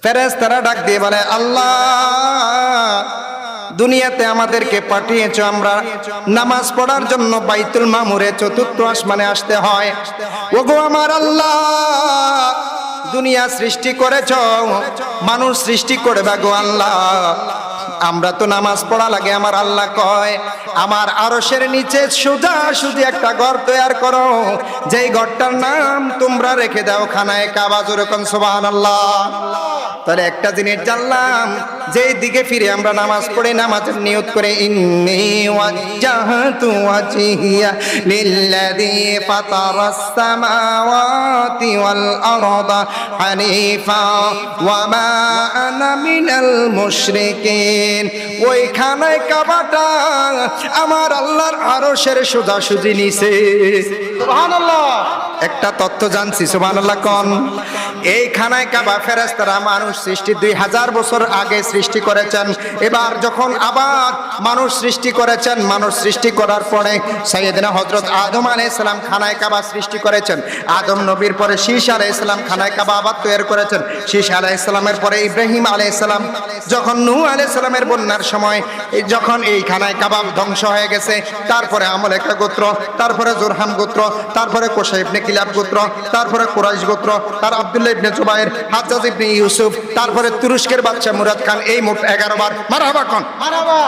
ফেরেশতারা ডাক দিয়ে বলে, আল্লাহ, দুনিয়াতে আমাদেরকে পাঠিয়েছো আমরা নামাজ পড়ার জন্য বাইতুল মামুরে চতুর্থ আসমানে আসতে হয়। ওগো আমার আল্লাহ, দুনিয়া সৃষ্টি করেছো, মানুষ সৃষ্টি করবে গো আল্লাহ, আমরা তো নামাজ পড়া লাগে। আমার আল্লাহ কয়, আমার আরশের নিচে সোজা সুজি একটা ঘর তৈরি করো, যেই ঘরটার নাম তোমরা রেখে দাও খানায়ে কাবা। জোরে কোন সুবহানাল্লাহ। তাহলে একটা জিনিস জানলাম, যেই দিকে ফিরে আমরা নামাজ পড়ে নামাজের নিয়ত করে ইন্নী ওয়াজ্জাহতু ওয়াজহিয়া লিল্লাযী ফাতারাস সামাওয়াতি ওয়াল আরদা হানিফা ওয়া মা আনা মিনাল মুশরিকিন। ওই খানায়ে কাবাটা আমার আল্লাহর আরশের সোজাসুজি নিচে। সুবহানাল্লাহ। একটা তথ্য জানছি, সুবহানাল্লাহ কোন। এই খানায়ে কাবা ফেরেশতারা মানুষ সৃষ্টি 2000 বছর আগে সৃষ্টি করেছেন। এবার যখন আবার মানুষ সৃষ্টি করেছেন, মানুষ সৃষ্টি করার পরে সাইয়েদনা হযরত আদম আলাইহিস সালাম খানায়ে কাবা সৃষ্টি করেছেন। আদম নবীর পরে শীশ আলাইহিস সালাম খানায়ে কাবা আবার তৈরি করেছেন। শীশ আলাইহিস সালামের পরে ইব্রাহিম আলাইহিস সালাম, যখন নূহ আলাইহিস সালামের বন্যার সময় যখন এই খানায়ে কাবা ধ্বংস হয়ে গেছে, তারপরে আমলেকা গোত্র, তারপরে জুরহাম গোত্র, তারপরে কোশা ইবনে কিলাব গোত্র, তারপরে কুরাইশ গোত্র, তার আব্দুল্লাহ ইবনে জুবায়ের, হাজ্জাজ ইবনে ইউসুফ, তারপরে তুরস্কের বাদশা মুরাদ খান, এই মোট 11 বার। মারহাবা কোন। মারহাবা।